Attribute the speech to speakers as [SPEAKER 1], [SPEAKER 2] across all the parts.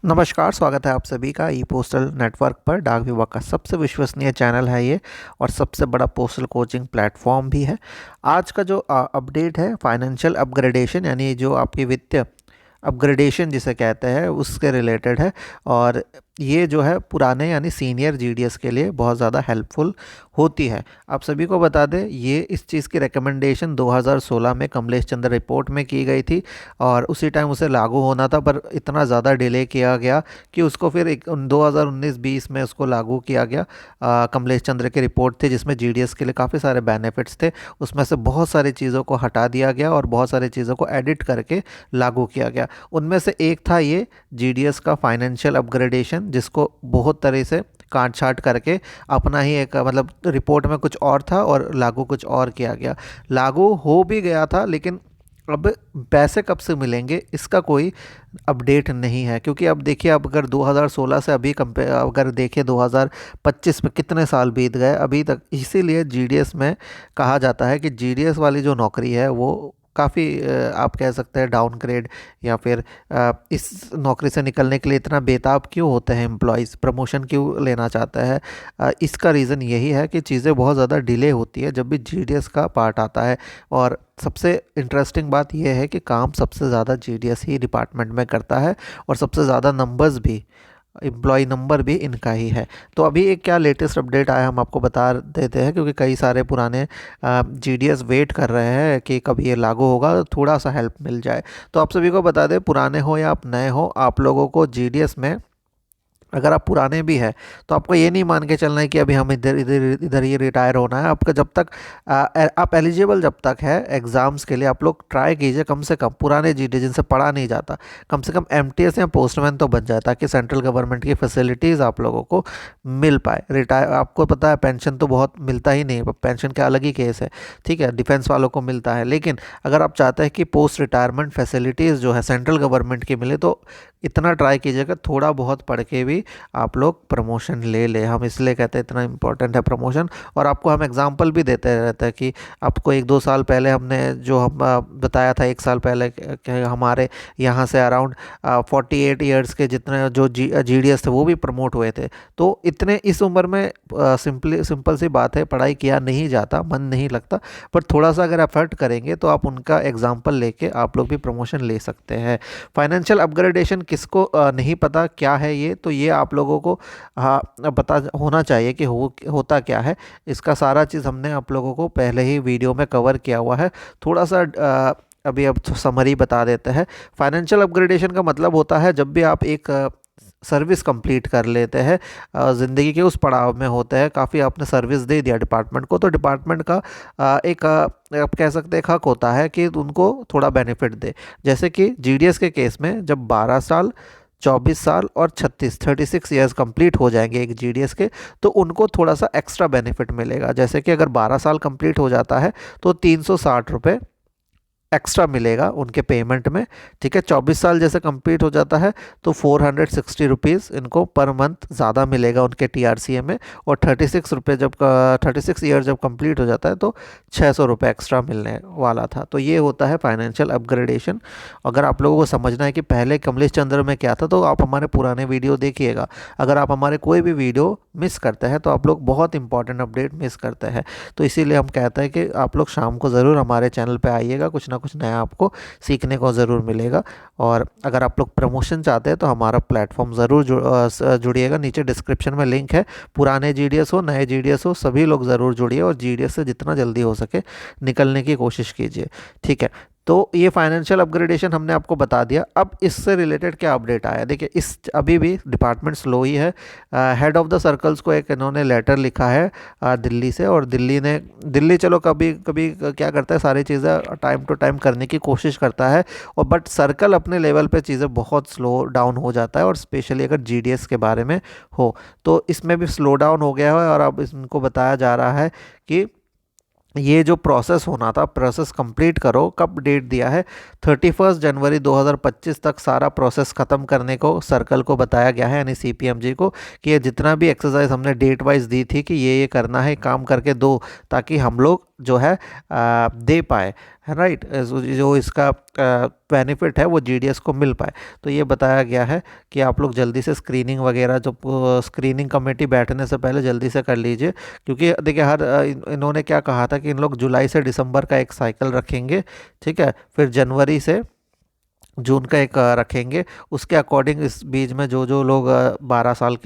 [SPEAKER 1] नमस्कार, स्वागत है आप सभी का ई पोस्टल नेटवर्क पर। डाक विभाग का सबसे विश्वसनीय चैनल है ये और सबसे बड़ा पोस्टल कोचिंग प्लेटफॉर्म भी है। आज का जो अपडेट है फाइनेंशियल अपग्रेडेशन यानी जो आपकी वित्तीय अपग्रेडेशन जिसे कहते हैं उसके रिलेटेड है। और ये जो है पुराने यानी सीनियर जीडीएस के लिए बहुत ज़्यादा हेल्पफुल होती है। आप सभी को बता दें ये इस चीज़ की रिकमेंडेशन 2016 में कमलेश चंद्र रिपोर्ट में की गई थी और उसी टाइम उसे लागू होना था, पर इतना ज़्यादा डिले किया गया कि उसको फिर 2019-20 में उसको लागू किया गया। कमलेश चंद्र की रिपोर्ट थी जिसमें जीडीएस के लिए काफ़ी सारे बेनिफिट्स थे, उसमें से बहुत सारी चीज़ों को हटा दिया गया और बहुत सारी चीज़ों को एडिट करके लागू किया गया। उनमें से एक था ये जीडीएस का फाइनेंशियल अपग्रेडेशन, जिसको बहुत तरह से काट छाट करके अपना ही एक मतलब रिपोर्ट में कुछ और था और लागू कुछ और किया गया। लागू हो भी गया था लेकिन अब पैसे कब से मिलेंगे इसका कोई अपडेट नहीं है, क्योंकि अब देखिए अब अगर 2016 से अभी कंपेयर अगर देखें 2025 में कितने साल बीत गए अभी तक। इसीलिए जीडीएस में कहा जाता है कि जीडीएस वाली जो नौकरी है वो काफ़ी आप कह सकते हैं डाउनग्रेड या फिर इस नौकरी से निकलने के लिए इतना बेताब क्यों होते हैं एम्प्लॉयज़, प्रमोशन क्यों लेना चाहता है। इसका रीज़न यही है कि चीज़ें बहुत ज़्यादा डिले होती है जब भी जीडीएस का पार्ट आता है। और सबसे इंटरेस्टिंग बात यह है कि काम सबसे ज़्यादा जीडीएस ही डिपार्टमेंट में करता है और सबसे ज़्यादा नंबर्स भी, एम्प्लॉय नंबर भी इनका ही है। तो अभी एक क्या लेटेस्ट अपडेट आया हम आपको बता देते हैं, क्योंकि कई सारे पुराने जीडीएस वेट कर रहे हैं कि कब ये लागू होगा तो थोड़ा सा हेल्प मिल जाए। तो आप सभी को बता दें, पुराने हो या आप नए हो, आप लोगों को जीडीएस में अगर आप पुराने भी हैं तो आपको ये नहीं मान के चलना है कि अभी हम इधर इधर इधर ही रिटायर होना है। आपका जब तक आप एलिजिबल जब तक है एग्ज़ाम्स के लिए, आप लोग ट्राई कीजिए कम से कम पुराने जीडी जिनसे पढ़ा नहीं जाता, कम से कम एमटीएस या पोस्टमैन तो बन जाए ताकि सेंट्रल गवर्नमेंट की फैसिलिटीज़ आप लोगों को मिल पाए। रिटायर आपको पता है पेंशन तो बहुत मिलता ही नहीं, पेंशन का अलग ही केस है, ठीक है, डिफेंस वालों को मिलता है। लेकिन अगर आप चाहते हैं कि पोस्ट रिटायरमेंट फैसिलिटीज़ जो है सेंट्रल गवर्नमेंट की मिले तो इतना ट्राई कीजिएगा, थोड़ा बहुत पढ़ के भी आप लोग प्रमोशन ले ले। हम इसलिए कहते हैं इतना इम्पोर्टेंट है प्रमोशन। और आपको हम एग्जांपल भी देते रहते हैं कि आपको 1-2 साल पहले हमने जो हम बताया था 1 साल पहले कि हमारे यहाँ से अराउंड 48 ईयर्स के जितने जो जीडीएस थे वो भी प्रमोट हुए थे। तो इतने इस उम्र में सिंपल सी बात है, पढ़ाई किया नहीं जाता, मन नहीं लगता, पर थोड़ा सा अगर एफर्ट करेंगे तो आप उनका एग्जाम्पल लेके आप लोग भी प्रमोशन ले सकते हैं। फाइनेंशियल अपग्रेडेशन किसको नहीं पता क्या है ये, तो ये आप लोगों को हाँ पता होना चाहिए कि होता क्या है। इसका सारा चीज़ हमने आप लोगों को पहले ही वीडियो में कवर किया हुआ है। थोड़ा सा अभी अब समरी बता देते हैं। फाइनेंशियल अपग्रेडेशन का मतलब होता है जब भी आप एक सर्विस कंप्लीट कर लेते हैं, ज़िंदगी के उस पड़ाव में होते हैं, काफ़ी आपने सर्विस दे दिया डिपार्टमेंट को, तो डिपार्टमेंट का एक आप कह सकते हैं एक हक होता है कि उनको थोड़ा बेनिफिट दे। जैसे कि जीडीएस के केस में जब 12 साल, 24 साल और 36 ईयर्स कंप्लीट हो जाएंगे एक जीडीएस के, तो उनको थोड़ा सा एक्स्ट्रा बेनिफिट मिलेगा। जैसे कि अगर 12 साल कंप्लीट हो जाता है तो 360 रुपये एक्स्ट्रा मिलेगा उनके पेमेंट में, ठीक है। 24 साल जैसे कंप्लीट हो जाता है तो 460 रुपीज़ इनको पर मंथ ज़्यादा मिलेगा उनके टीआरसीए में। और 36 ईयर जब कंप्लीट हो जाता है तो 600 रुपये एक्स्ट्रा मिलने वाला था। तो ये होता है फाइनेंशियल अपग्रेडेशन। अगर आप लोगों को समझना है कि पहले कमलेश चंद्र में क्या था तो आप हमारे पुराने वीडियो देखिएगा। अगर आप हमारे कोई भी वीडियो मिस करते हैं तो आप लोग बहुत इंपॉर्टेंट अपडेट मिस करते हैं। तो इसीलिए हम कहते हैं कि आप लोग शाम को ज़रूर हमारे चैनल पे आइएगा, कुछ ना कुछ नया आपको सीखने को ज़रूर मिलेगा। और अगर आप लोग प्रमोशन चाहते हैं तो हमारा प्लेटफॉर्म ज़रूर जुड़िएगा। नीचे डिस्क्रिप्शन में लिंक है। पुराने जीडीएस हो, नए जीडीएस हो, सभी लोग ज़रूर जुड़िए और जीडीएस से जितना जल्दी हो सके निकलने की कोशिश कीजिए, ठीक है। तो ये फाइनेंशियल अपग्रेडेशन हमने आपको बता दिया। अब इससे रिलेटेड क्या अपडेट आया, देखिए इस अभी भी डिपार्टमेंट स्लो ही है। हेड ऑफ़ द सर्कल्स को एक इन्होंने लेटर लिखा है दिल्ली से, और दिल्ली चलो कभी कभी क्या करता है, सारी चीज़ें टाइम टू टाइम करने की कोशिश करता है, और बट सर्कल अपने लेवल पे चीज़ें बहुत स्लो डाउन हो जाता है। और स्पेशली अगर जीडीएस के बारे में हो तो इसमें भी स्लो डाउन हो गया है। और अब इनको बताया जा रहा है कि ये जो प्रोसेस होना था, प्रोसेस कंप्लीट करो। कब डेट दिया है, 31 जनवरी 2025 तक सारा प्रोसेस ख़त्म करने को सर्कल को बताया गया है, यानी सीपीएमजी को, कि ये जितना भी एक्सरसाइज हमने डेट वाइज दी थी कि ये करना है, काम करके दो, ताकि हम लोग जो है दे पाए, है राइट, जो इसका बेनिफिट है वो जीडीएस को मिल पाए। तो ये बताया गया है कि आप लोग जल्दी से स्क्रीनिंग वगैरह, जो स्क्रीनिंग कमेटी बैठने से पहले जल्दी से कर लीजिए, क्योंकि देखिए इन्होंने क्या कहा था कि इन लोग जुलाई से दिसंबर का एक साइकिल रखेंगे, ठीक है, फिर जनवरी से जून का एक रखेंगे। उसके अकॉर्डिंग इस बीच में जो जो लोग 12 साल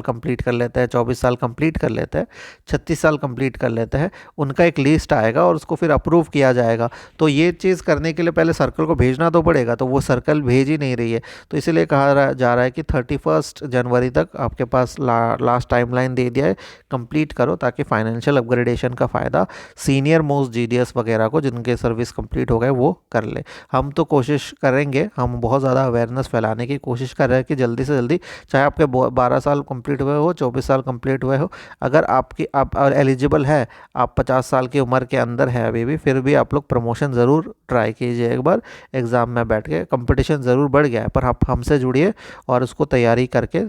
[SPEAKER 1] कंप्लीट कर लेते हैं, 24 साल कंप्लीट कर लेते हैं, 36 साल कंप्लीट कर लेते हैं, उनका एक लिस्ट आएगा और उसको फिर अप्रूव किया जाएगा। तो ये चीज़ करने के लिए पहले सर्कल को भेजना तो पड़ेगा, तो वो सर्कल भेज ही नहीं रही है। तो इसीलिए कहा जा रहा है कि 31 जनवरी तक आपके पास लास्ट टाइमलाइन दे दिया है, कंप्लीट करो, ताकि फाइनेंशियल अपग्रेडेशन का फ़ायदा सीनियर मोस्ट जीडीएस वगैरह को, जिनके सर्विस कंप्लीट हो गए, वो कर ले। हम तो कोशिश करेंगे, हम बहुत ज़्यादा अवेयरनेस फैलाने की कोशिश कर रहे हैं कि जल्दी से जल्दी, चाहे आपके 12 साल कंप्लीट हुए हो, 24 साल कंप्लीट हुए हो, अगर आप एलिजिबल है, आप 50 साल की उम्र के अंदर है अभी भी, फिर भी आप लोग प्रमोशन ज़रूर ट्राई कीजिए। एक बार एग्ज़ाम में बैठ के, कंपटीशन ज़रूर बढ़ गया है, पर आप हमसे जुड़िए और उसको तैयारी करके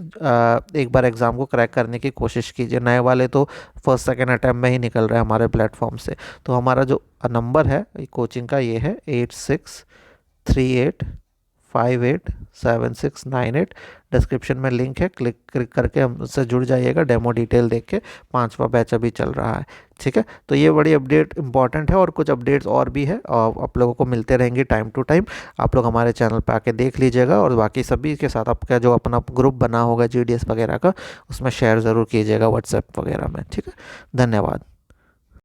[SPEAKER 1] एक बार एग्ज़ाम को क्रैक करने की कोशिश कीजिए। नए वाले तो फर्स्ट सेकेंड अटैम्प्ट में ही निकल रहे हैं हमारे प्लेटफॉर्म से। तो हमारा जो नंबर है कोचिंग का, ये है 8638587698। डिस्क्रिप्शन में लिंक है, क्लिक करके हमसे जुड़ जाइएगा। डेमो डिटेल देख के 5वां बैच अभी चल रहा है, ठीक है। तो ये बड़ी अपडेट इंपॉर्टेंट है, और कुछ अपडेट्स और भी है और आप लोगों को मिलते रहेंगे टाइम टू टाइम। आप लोग हमारे चैनल पे आके देख लीजिएगा, और बाकी सभी के साथ आपका जो अपना ग्रुप बना होगा जीडीएस वगैरह का, उसमें शेयर ज़रूर कीजिएगा व्हाट्सएप वगैरह में, ठीक है। धन्यवाद।